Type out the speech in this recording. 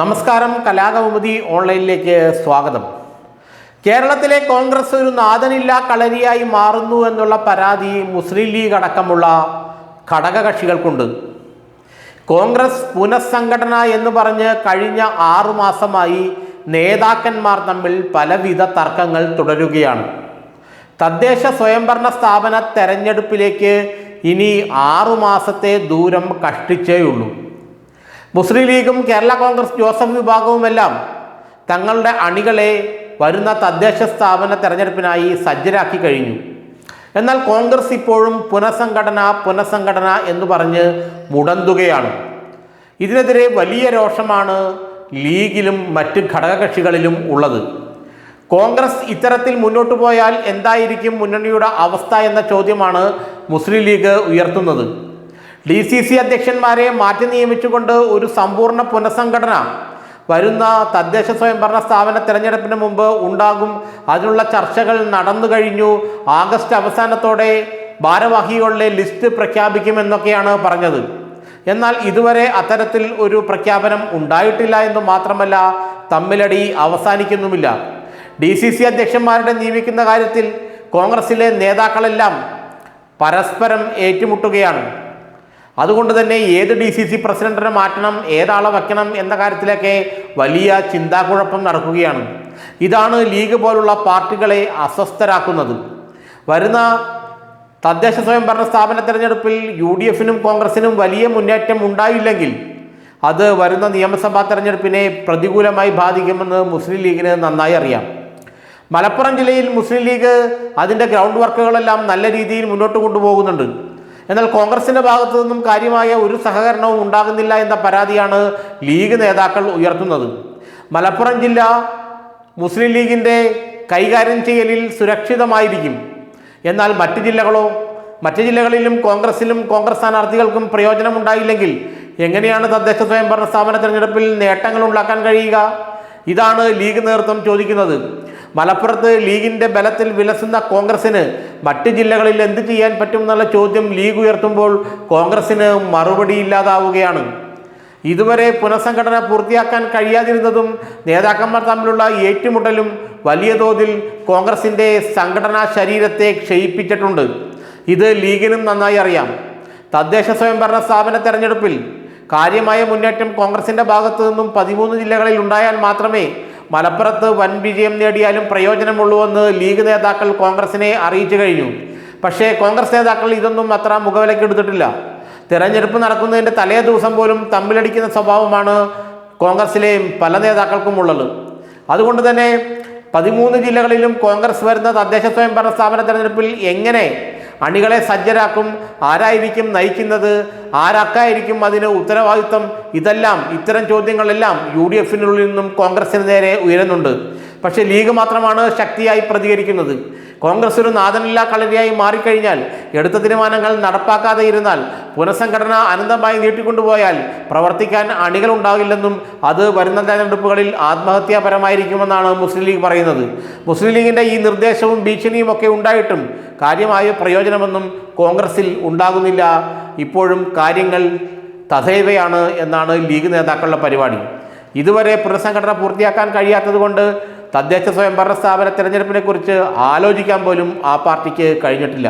നമസ്കാരം, കലാകൗമുദി ഓൺലൈനിലേക്ക് സ്വാഗതം. കേരളത്തിലെ കോൺഗ്രസ് ഒരു നാഥനില്ലാ കളരിയായി മാറുന്നു എന്നുള്ള പരാതി മുസ്ലിം ലീഗ് അടക്കമുള്ള ഘടകകക്ഷികൾക്കുണ്ട്. കോൺഗ്രസ് പുനഃസംഘടന എന്ന് പറഞ്ഞ് കഴിഞ്ഞ 6 മാസമായി നേതാക്കന്മാർ തമ്മിൽ പലവിധ തർക്കങ്ങൾ തുടരുകയാണ്. തദ്ദേശ സ്വയംഭരണ സ്ഥാപന തെരഞ്ഞെടുപ്പിലേക്ക് ഇനി 6 മാസത്തെ ദൂരം കഷ്ടിച്ചേയുള്ളൂ. മുസ്ലിം ലീഗും കേരള കോൺഗ്രസ് ജോസഫ് വിഭാഗവുമെല്ലാം തങ്ങളുടെ അണികളെ വരുന്ന തദ്ദേശ സ്ഥാപന തെരഞ്ഞെടുപ്പിനായി സജ്ജരാക്കി കഴിഞ്ഞു. എന്നാൽ കോൺഗ്രസ് ഇപ്പോഴും പുനഃസംഘടന എന്ന് പറഞ്ഞ് മുടന്തുകയാണ്. ഇതിനെതിരെ വലിയ രോഷമാണ് ലീഗിലും മറ്റ് ഘടകകക്ഷികളിലും ഉള്ളത്. കോൺഗ്രസ് ഇത്തരത്തിൽ മുന്നോട്ട് പോയാൽ എന്തായിരിക്കും മുന്നണിയുടെ അവസ്ഥ എന്ന ചോദ്യമാണ് മുസ്ലിം ലീഗ് ഉയർത്തുന്നത്. DCC അധ്യക്ഷന്മാരെ മാറ്റി നിയമിച്ചുകൊണ്ട് ഒരു സമ്പൂർണ്ണ പുനഃസംഘടന വരുന്ന തദ്ദേശ സ്വയംഭരണ സ്ഥാപന തെരഞ്ഞെടുപ്പിന് മുമ്പ് ഉണ്ടാകും. അതിനുള്ള ചർച്ചകൾ നടന്നു കഴിഞ്ഞു. ആഗസ്റ്റ് അവസാനത്തോടെ ഭാരവാഹികളുടെ ലിസ്റ്റ് പ്രഖ്യാപിക്കുമെന്നൊക്കെയാണ് പറഞ്ഞത്. എന്നാൽ ഇതുവരെ അത്തരത്തിൽ ഒരു പ്രഖ്യാപനം ഉണ്ടായിട്ടില്ല എന്ന് മാത്രമല്ല, തമ്മിലടി അവസാനിക്കുന്നുമില്ല. DCC അധ്യക്ഷന്മാരുടെ നിയമിക്കുന്ന കാര്യത്തിൽ കോൺഗ്രസിലെ നേതാക്കളെല്ലാം പരസ്പരം ഏറ്റുമുട്ടുകയാണ്. അതുകൊണ്ട് തന്നെ ഏത് DCC പ്രസിഡന്റിനെ മാറ്റണം, ഏതാളെ വയ്ക്കണം എന്ന കാര്യത്തിലൊക്കെ വലിയ ചിന്താക്കുഴപ്പം നടക്കുകയാണ്. ഇതാണ് ലീഗ് പോലുള്ള പാർട്ടികളെ അസ്വസ്ഥരാക്കുന്നത്. വരുന്ന തദ്ദേശ സ്വയംഭരണ സ്ഥാപന തെരഞ്ഞെടുപ്പിൽ UDFനും കോൺഗ്രസിനും വലിയ മുന്നേറ്റം ഉണ്ടായില്ലെങ്കിൽ അത് വരുന്ന നിയമസഭാ തെരഞ്ഞെടുപ്പിനെ പ്രതികൂലമായി ബാധിക്കുമെന്ന് മുസ്ലിം ലീഗിന് നന്നായി അറിയാം. മലപ്പുറം ജില്ലയിൽ മുസ്ലിം ലീഗ് അതിൻ്റെ ഗ്രൗണ്ട് വർക്കുകളെല്ലാം നല്ല രീതിയിൽ മുന്നോട്ട് കൊണ്ടുപോകുന്നുണ്ട്. എന്നാൽ കോൺഗ്രസിൻ്റെ ഭാഗത്തു നിന്നും കാര്യമായ ഒരു സഹകരണവും ഉണ്ടാകുന്നില്ല എന്ന പരാതിയാണ് ലീഗ് നേതാക്കൾ ഉയർത്തുന്നത്. മലപ്പുറം ജില്ല മുസ്ലിം ലീഗിൻ്റെ കൈകാര്യം ചെയ്യലിൽ സുരക്ഷിതമായിരിക്കും. എന്നാൽ മറ്റ് ജില്ലകളിലും കോൺഗ്രസിലും കോൺഗ്രസ് സ്ഥാനാർത്ഥികൾക്കും പ്രയോജനമുണ്ടായില്ലെങ്കിൽ എങ്ങനെയാണ് തദ്ദേശ സ്വയംഭരണ സ്ഥാപന തെരഞ്ഞെടുപ്പിൽ നേട്ടങ്ങൾ ഉണ്ടാക്കാൻ കഴിയുക? ഇതാണ് ലീഗ് നേതൃത്വം ചോദിക്കുന്നത്. മലപ്പുറത്ത് ലീഗിൻ്റെ ബലത്തിൽ വിലസുന്ന കോൺഗ്രസിന് മറ്റ് ജില്ലകളിൽ എന്ത് ചെയ്യാൻ പറ്റുമെന്നുള്ള ചോദ്യം ലീഗ് ഉയർത്തുമ്പോൾ കോൺഗ്രസിന് മറുപടിയില്ലാതാവുകയാണ്. ഇതുവരെ പുനഃസംഘടന പൂർത്തിയാക്കാൻ കഴിയാതിരുന്നതും നേതാക്കന്മാർ തമ്മിലുള്ള ഏറ്റുമുട്ടലും വലിയ തോതിൽ കോൺഗ്രസിൻ്റെ സംഘടനാ ശരീരത്തെ ക്ഷയിപ്പിച്ചിട്ടുണ്ട്. ഇത് ലീഗിനും നന്നായി അറിയാം. തദ്ദേശ സ്വയംഭരണ സ്ഥാപന തെരഞ്ഞെടുപ്പിൽ കാര്യമായ മുന്നേറ്റം കോൺഗ്രസിൻ്റെ ഭാഗത്തു നിന്നും 13 ജില്ലകളിൽ ഉണ്ടായാൽ മാത്രമേ മലപ്പുറത്ത് വൻ വിജയം നേടിയാലും പ്രയോജനമുള്ളൂവെന്ന് ലീഗ് നേതാക്കൾ കോൺഗ്രസിനെ അറിയിച്ചു കഴിഞ്ഞു. പക്ഷേ കോൺഗ്രസ് നേതാക്കൾ ഇതൊന്നും അത്ര മുഖവിലക്കെടുത്തിട്ടില്ല. തിരഞ്ഞെടുപ്പ് നടക്കുന്നതിൻ്റെ തലേ ദിവസം പോലും തമ്മിലടിക്കുന്ന സ്വഭാവമാണ് കോൺഗ്രസിലെ പല നേതാക്കൾക്കും ഉള്ളത്. അതുകൊണ്ട് തന്നെ 13 ജില്ലകളിലും കോൺഗ്രസ് വരുന്ന തദ്ദേശ സ്വയംഭരണ സ്ഥാപന തെരഞ്ഞെടുപ്പിൽ എങ്ങനെ അണികളെ സജ്ജരാക്കും, ആരായിരിക്കും നയിക്കുന്നത്, ആരൊക്കെയായിരിക്കും അതിന് ഉത്തരവാദിത്വം, ഇത്തരം ചോദ്യങ്ങളെല്ലാം UDFനുള്ളിൽ നിന്നും കോൺഗ്രസിന് നേരെ ഉയരുന്നുണ്ട്. പക്ഷേ ലീഗ് മാത്രമാണ് ശക്തിയായി പ്രതികരിക്കുന്നത്. കോൺഗ്രസ് ഒരു നാഥനില്ലാ കളരിയായി മാറിക്കഴിഞ്ഞാൽ, എടുത്ത തീരുമാനങ്ങൾ നടപ്പാക്കാതെ ഇരുന്നാൽ, പുനഃസംഘടന അനന്തമായി നീട്ടിക്കൊണ്ടുപോയാൽ പ്രവർത്തിക്കാൻ അണികളുണ്ടാകില്ലെന്നും അത് വരുന്ന തെരഞ്ഞെടുപ്പുകളിൽ ആത്മഹത്യാപരമായിരിക്കുമെന്നാണ് മുസ്ലിം ലീഗ് പറയുന്നത്. മുസ്ലിം ലീഗിൻ്റെ ഈ നിർദ്ദേശവും ഭീഷണിയും ഒക്കെ ഉണ്ടായിട്ടും കാര്യമായ പ്രയോജനമൊന്നും കോൺഗ്രസിൽ ഉണ്ടാകുന്നില്ല. ഇപ്പോഴും കാര്യങ്ങൾ തഥൈവയാണ് എന്നാണ് ലീഗ് നേതാക്കളുടെ പരിപാടി. ഇതുവരെ പുനഃസംഘടന പൂർത്തിയാക്കാൻ കഴിയാത്തത് കൊണ്ട് തദ്ദേശ സ്വയംഭരണ സ്ഥാപന തെരഞ്ഞെടുപ്പിനെ കുറിച്ച് ആലോചിക്കാൻ പോലും ആ പാർട്ടിക്ക് കഴിഞ്ഞിട്ടില്ല.